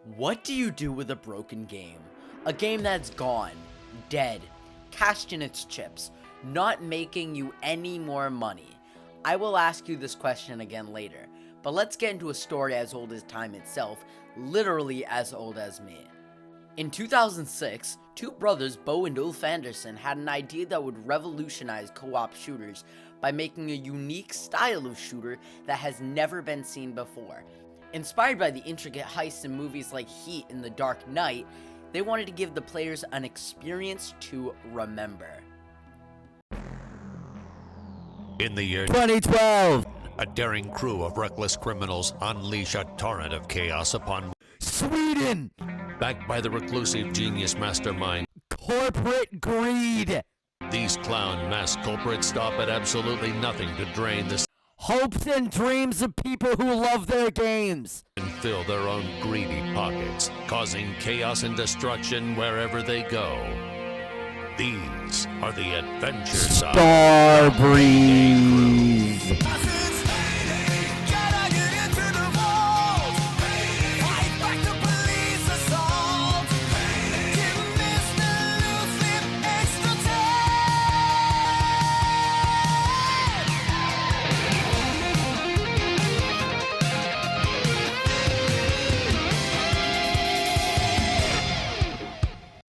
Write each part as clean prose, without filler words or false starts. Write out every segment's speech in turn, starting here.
What do you do with a broken game? A game that's gone, dead, cashed in its chips, not making you any more money? I will ask you this question again later, but let's get into a story as old as time itself, literally as old as me. In 2006, two brothers, Bo and Ulf Anderson, had an idea that would revolutionize co-op shooters by making a unique style of shooter that has never been seen before. Inspired by the intricate heists in movies like Heat and The Dark Knight, they wanted to give the players an experience to remember. In the year 2012, a daring crew of reckless criminals unleash a torrent of chaos upon Sweden, backed by the reclusive genius mastermind. corporate greed, These clown masked culprits stop at absolutely nothing to drain the hopes and dreams of people who love their games, and fill their own greedy pockets, causing chaos and destruction wherever they go. These are the adventures of Starbreeze.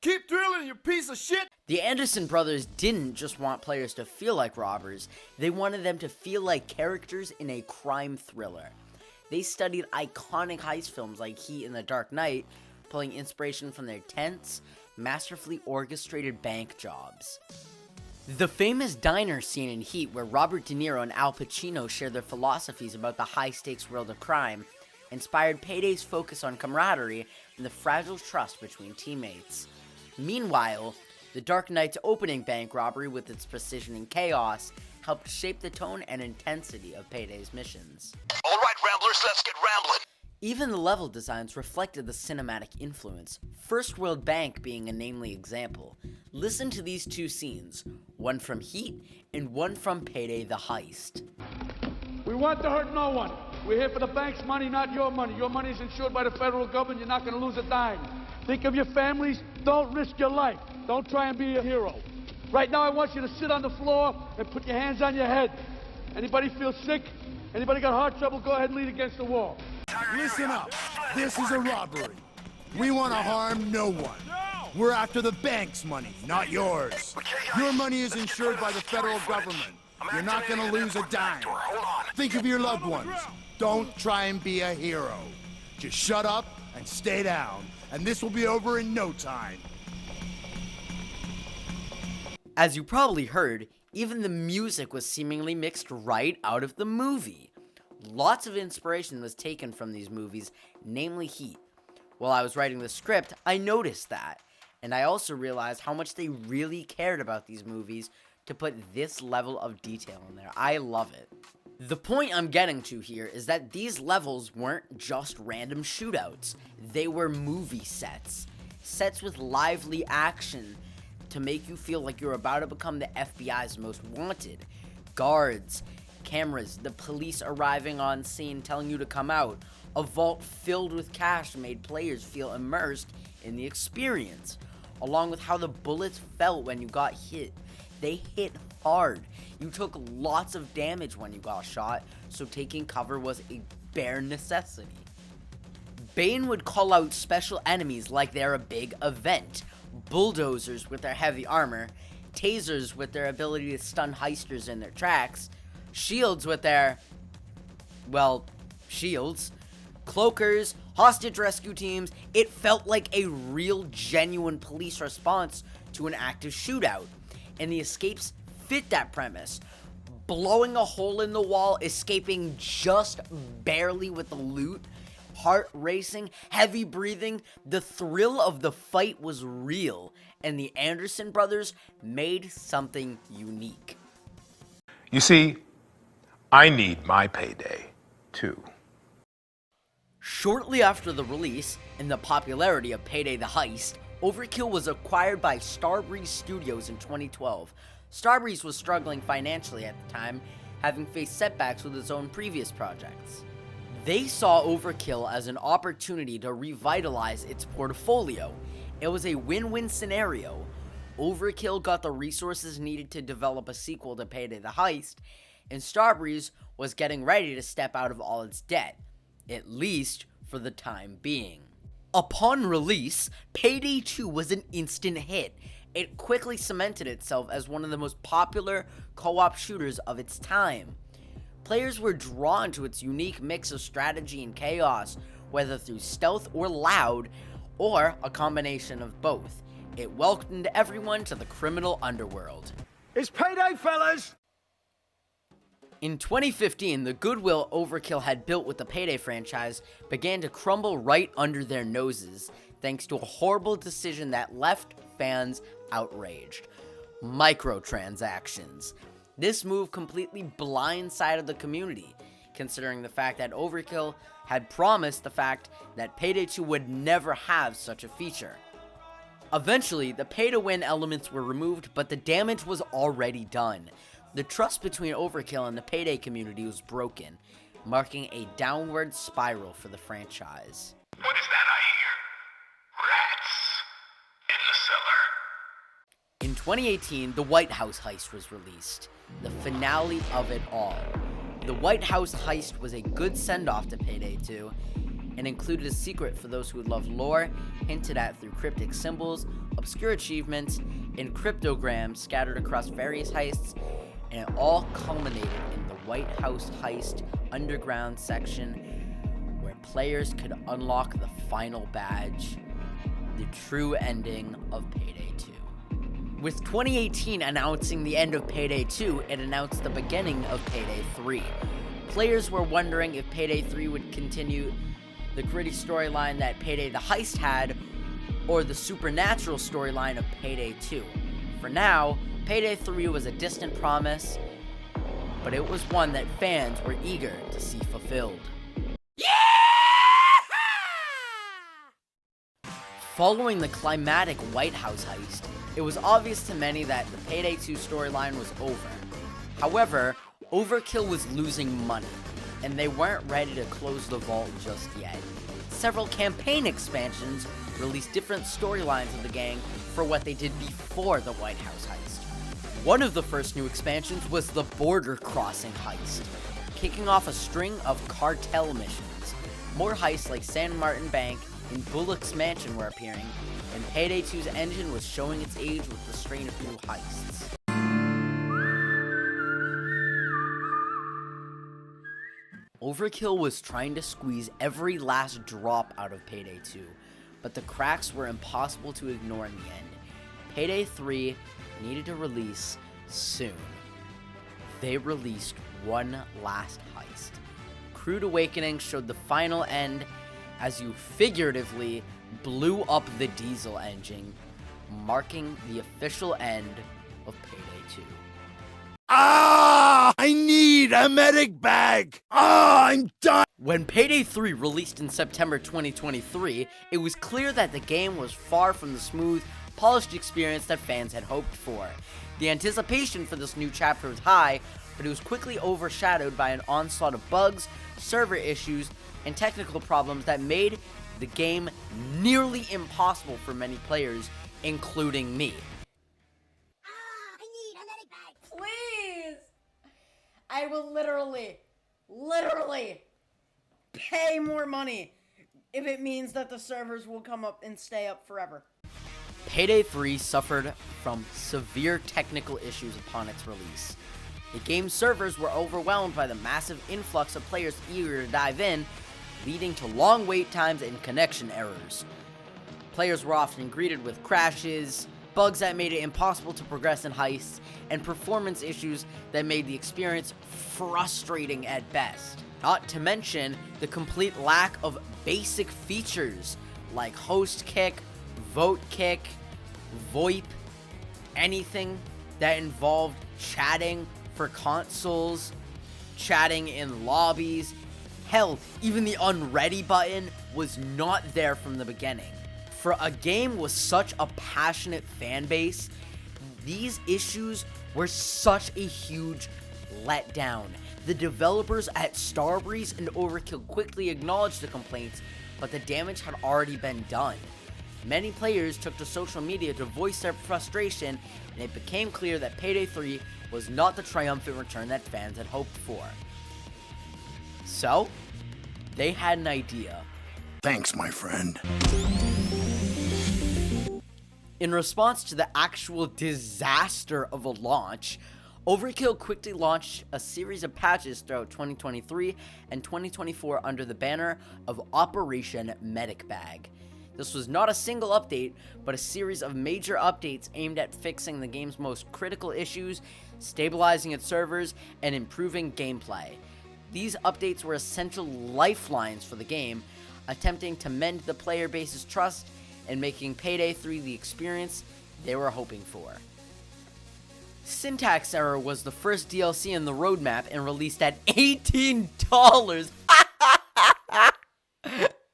Keep drilling, you piece of shit! The Anderson brothers didn't just want players to feel like robbers, they wanted them to feel like characters in a crime thriller. They studied iconic heist films like Heat and The Dark Knight, pulling inspiration from their tense, masterfully orchestrated bank jobs. The famous diner scene in Heat, where Robert De Niro and Al Pacino share their philosophies about the high-stakes world of crime, inspired Payday's focus on camaraderie and the fragile trust between teammates. Meanwhile, The Dark Knight's opening bank robbery, with its precision and chaos, helped shape the tone and intensity of Payday's missions. Alright, Ramblers, let's get rambling! Even the level designs reflected the cinematic influence, First World Bank being a namely example. Listen to these two scenes, one from Heat and one from Payday the Heist. We want to hurt no one. We're here for the bank's money, not your money. Your money is insured by the federal government. You're not going to lose a dime. Think of your families. Don't risk your life. Don't try and be a hero. Right now, I want you to sit on the floor and put your hands on your head. Anybody feel sick? Anybody got heart trouble? Go ahead and lean against the wall. Listen up. This is a robbery. We want to harm no one. We're after the bank's money, not yours. Your money is insured by the federal government. You're not going to lose a dime. Think of your loved ones. Don't try and be a hero. Just shut up and stay down, and this will be over in no time. As you probably heard, even the music was seemingly mixed right out of the movie. Lots of inspiration was taken from these movies, namely Heat. While I was writing the script, I noticed that, and I also realized how much they really cared about these movies to put this level of detail in there. I love it. The point I'm getting to here is that these levels weren't just random shootouts. They were movie sets. Sets with lively action to make you feel like you're about to become the FBI's most wanted. Guards, cameras, the police arriving on scene telling you to come out. A vault filled with cash made players feel immersed in the experience, along with how the bullets felt when you got hit. They hit hard. You took lots of damage when you got shot, so taking cover was a bare necessity. Bane would call out special enemies like they're a big event. Bulldozers with their heavy armor, tasers with their ability to stun heisters in their tracks, shields with their, well, shields, cloakers, hostage rescue teams. It felt like a real, genuine police response to an active shootout, and the escapes fit that premise. Blowing a hole in the wall, escaping just barely with the loot, heart racing, heavy breathing. The thrill of the fight was real, and the Anderson brothers made something unique. You see, I need my payday, too. Shortly after the release and the popularity of Payday the Heist, Overkill was acquired by Starbreeze Studios in 2012. Starbreeze was struggling financially at the time, having faced setbacks with its own previous projects. They saw Overkill as an opportunity to revitalize its portfolio. It was a win-win scenario. Overkill got the resources needed to develop a sequel to Payday the Heist, and Starbreeze was getting ready to step out of all its debt, at least for the time being. Upon release, Payday 2 was an instant hit. It quickly cemented itself as one of the most popular co-op shooters of its time. Players were drawn to its unique mix of strategy and chaos, whether through stealth or loud, or a combination of both. It welcomed everyone to the criminal underworld. It's payday, fellas! In 2015, the goodwill Overkill had built with the Payday franchise began to crumble right under their noses, thanks to a horrible decision that left fans outraged: microtransactions. This move completely blindsided the community, considering the fact that Overkill had promised the fact that Payday 2 would never have such a feature. Eventually, the pay-to-win elements were removed, but the damage was already done. The trust between Overkill and the Payday community was broken, marking a downward spiral for the franchise. What is that I hear? Rats in the cellar. In 2018, the White House heist was released, the finale of it all. The White House heist was a good send-off to Payday 2, and included a secret for those who would love lore, hinted at through cryptic symbols, obscure achievements, and cryptograms scattered across various heists, and it all culminated in the White House heist underground section, where players could unlock the final badge, the true ending of Payday 2. With 2018 announcing the end of Payday 2, it announced the beginning of Payday 3. Players were wondering if Payday 3 would continue the gritty storyline that Payday the Heist had, or the supernatural storyline of Payday 2. For now, Payday 3 was a distant promise, but it was one that fans were eager to see fulfilled. Following the climatic White House heist, it was obvious to many that the Payday 2 storyline was over. However, Overkill was losing money, and they weren't ready to close the vault just yet. Several campaign expansions released different storylines of the gang for what they did before the White House heist. One of the first new expansions was the Border Crossing heist, kicking off a string of cartel missions. More heists like San Martin Bank and Bullock's Mansion were appearing, and Payday 2's engine was showing its age with the strain of new heists. Overkill was trying to squeeze every last drop out of Payday 2, but the cracks were impossible to ignore in the end. Payday 3 needed to release soon. They released one last heist. Crude Awakening showed the final end as you figuratively blew up the diesel engine, marking the official end of Payday 2. Ah! I need a medic bag! Ah, I'm done! When Payday 3 released in September 2023, it was clear that the game was far from the smooth, polished experience that fans had hoped for. The anticipation for this new chapter was high, but it was quickly overshadowed by an onslaught of bugs, server issues, and technical problems that made the game nearly impossible for many players, including me. I need a medic bag. Please! I will literally pay more money if it means that the servers will come up and stay up forever. Payday 3 suffered from severe technical issues upon its release. The game's servers were overwhelmed by the massive influx of players eager to dive in, leading to long wait times and connection errors. Players were often greeted with crashes, bugs that made it impossible to progress in heists, and performance issues that made the experience frustrating at best. Not to mention the complete lack of basic features like host kick, vote kick, VoIP, anything that involved chatting for consoles, chatting in lobbies. Hell, even the unready button was not there from the beginning. For a game with such a passionate fan base, these issues were such a huge letdown. The developers at Starbreeze and Overkill quickly acknowledged the complaints, but the damage had already been done. Many players took to social media to voice their frustration, and it became clear that Payday 3 was not the triumphant return that fans had hoped for. So, they had an idea. Thanks, my friend. In response to the actual disaster of a launch, Overkill quickly launched a series of patches throughout 2023 and 2024 under the banner of Operation Medic Bag. This was not a single update, but a series of major updates aimed at fixing the game's most critical issues, stabilizing its servers, and improving gameplay. These updates were essential lifelines for the game, attempting to mend the player base's trust and making Payday 3 the experience they were hoping for. Syntax Error was the first DLC in the roadmap and released at $18.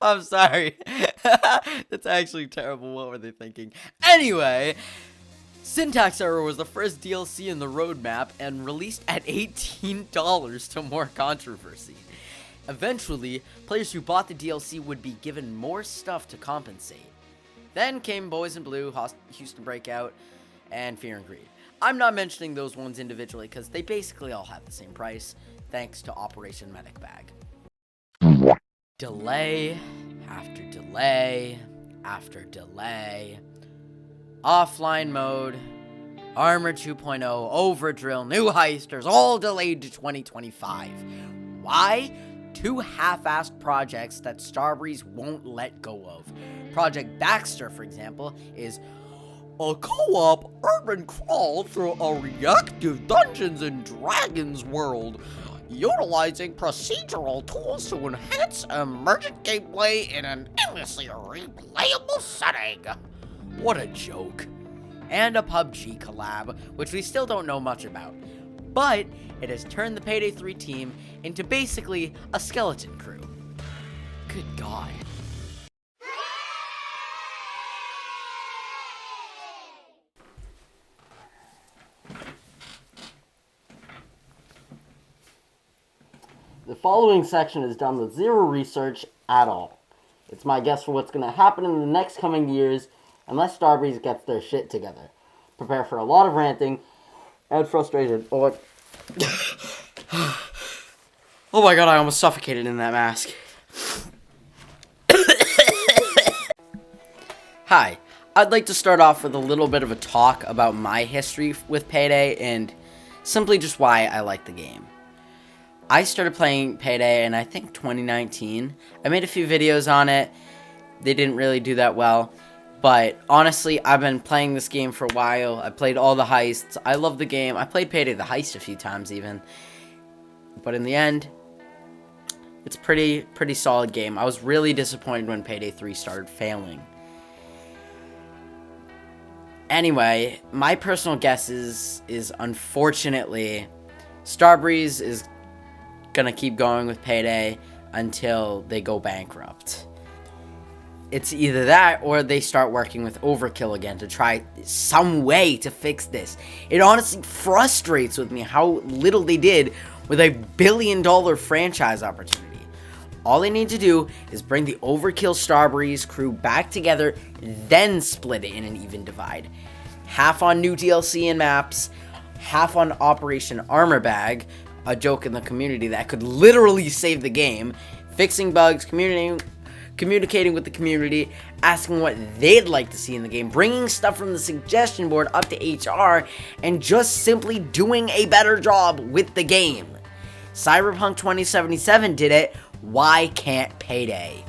I'm sorry. That's actually terrible. What were they thinking? Anyway, Syntax Error was the first DLC in the roadmap and released at $18 to more controversy. Eventually, players who bought the DLC would be given more stuff to compensate. Then came Boys in Blue, Houston Breakout, and Fear and Greed. I'm not mentioning those ones individually because they basically all have the same price, thanks to Operation Medic Bag. Delay after delay after delay. Offline mode, Armor 2.0, Overdrill, new heisters, all delayed to 2025. Why? Two half-assed projects that Starbreeze won't let go of. Project Baxter, for example, is a co-op urban crawl through a reactive Dungeons and Dragons world, utilizing procedural tools to enhance emergent gameplay in an endlessly replayable setting. What a joke. And a PUBG collab, which we still don't know much about. But it has turned the Payday 3 team into basically a skeleton crew. Good God. The following section is done with zero research at all. It's my guess for what's going to happen in the next coming years unless Starbreeze gets their shit together. Prepare for a lot of ranting and frustration. Oh my God, I almost suffocated in that mask. Hi, I'd like to start off with a little bit of a talk about my history with Payday and simply just why I like the game. I started playing Payday in, I think, 2019. I made a few videos on it. They didn't really do that well. But honestly, I've been playing this game for a while. I played all the heists. I love the game. I played Payday the Heist a few times even. But in the end, it's a pretty solid game. I was really disappointed when Payday 3 started failing. Anyway, my personal guess is unfortunately, Starbreeze is gonna keep going with Payday until they go bankrupt. It's either that or they start working with Overkill again to try some way to fix this. It honestly frustrates with me how little they did with a billion-dollar franchise opportunity. All they need to do is bring the Overkill Starbreeze crew back together, then split it in an even divide. Half on new DLC and maps, half on Operation Armor Bag, a joke in the community that could literally save the game, fixing bugs, communicating with the community, asking what they'd like to see in the game, bringing stuff from the suggestion board up to HR, and just simply doing a better job with the game. Cyberpunk 2077 did it, why can't Payday?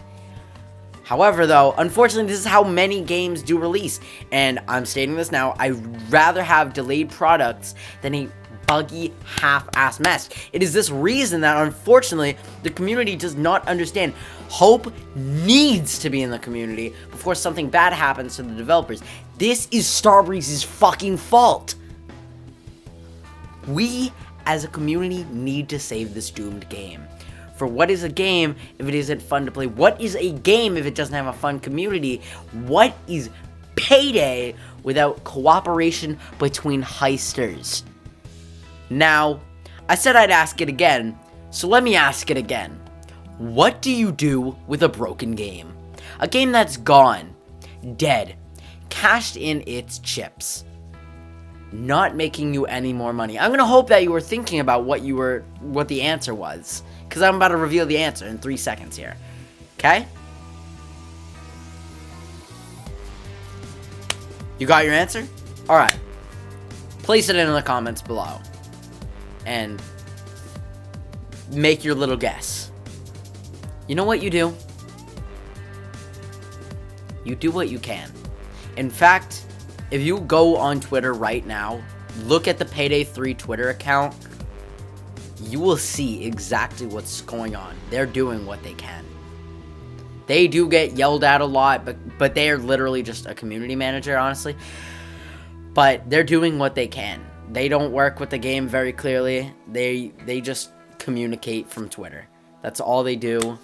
However, though, unfortunately, this is how many games do release, and I'm stating this now, I'd rather have delayed products than a buggy, half-ass mess. It is this reason that, unfortunately, the community does not understand. Hope needs to be in the community before something bad happens to the developers. This is Starbreeze's fucking fault. We, as a community, need to save this doomed game. For what is a game if it isn't fun to play? What is a game if it doesn't have a fun community? What is Payday without cooperation between heisters? Now, I said I'd ask it again, so let me ask it again. What do you do with a broken game? A game that's gone, dead, cashed in its chips, not making you any more money. I'm gonna hope that you were thinking about what the answer was, because I'm about to reveal the answer in 3 seconds here. Okay? You got your answer? Alright. Place it in the comments below. And make your little guess. You know what you do? You do what you can. In fact, if you go on Twitter right now, look at the Payday 3 Twitter account, you will see exactly what's going on. They're doing what they can. They do get yelled at a lot, but they are literally just a community manager, honestly. But they're doing what they can. They don't work with the game very clearly. They just communicate from Twitter. That's all they do.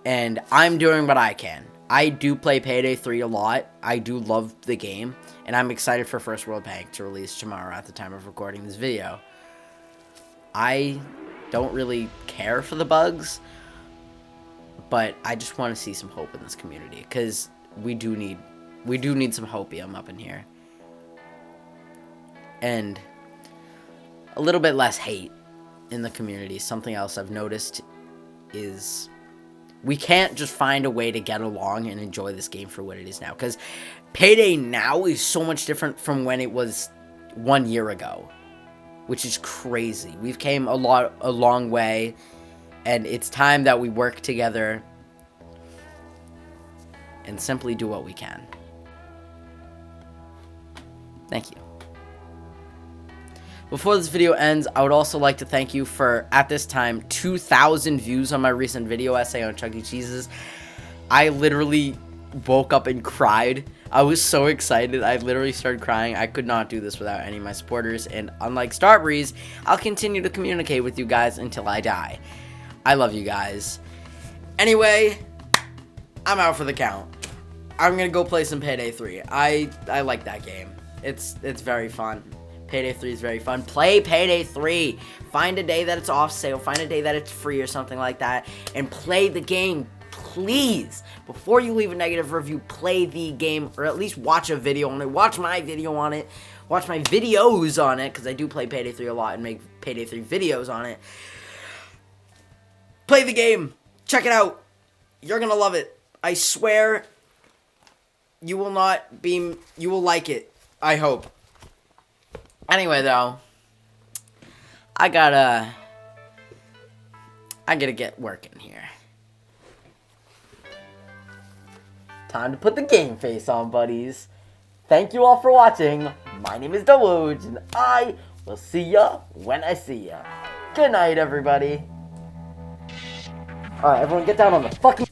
And I'm doing what I can. I do play Payday 3 a lot. I do love the game. And I'm excited for First World Bank to release tomorrow at the time of recording this video. I don't really care for the bugs, but I just want to see some hope in this community, because we do need some hopium up in here. And a little bit less hate in the community. Something else I've noticed is we can't just find a way to get along and enjoy this game for what it is now, because Payday now is so much different from when it was 1 year ago, which is crazy. We've came a long way, and it's time that we work together and simply do what we can. Thank you. Before this video ends, I would also like to thank you for, at this time, 2,000 views on my recent video essay on Chuck E. Cheese's. I literally woke up and cried. I was so excited. I literally started crying. I could not do this without any of my supporters. And unlike Starbreeze, I'll continue to communicate with you guys until I die. I love you guys. Anyway, I'm out for the count. I'm going to go play some Payday 3. I like that game. It's very fun. Payday 3 is very fun. Play Payday 3. Find a day that it's off sale. Find a day that it's free or something like that. And play the game. Please. Before you leave a negative review, play the game. Or at least watch a video on it. Watch my video on it. Watch my videos on it. Because I do play Payday 3 a lot and make Payday 3 videos on it. Play the game. Check it out. You're going to love it. I swear you will like it. I hope. Anyway, though, I gotta get working here. Time to put the game face on, buddies. Thank you all for watching. My name is Dowoge, and I will see ya when I see ya. Good night, everybody. Alright, everyone get down on the fucking...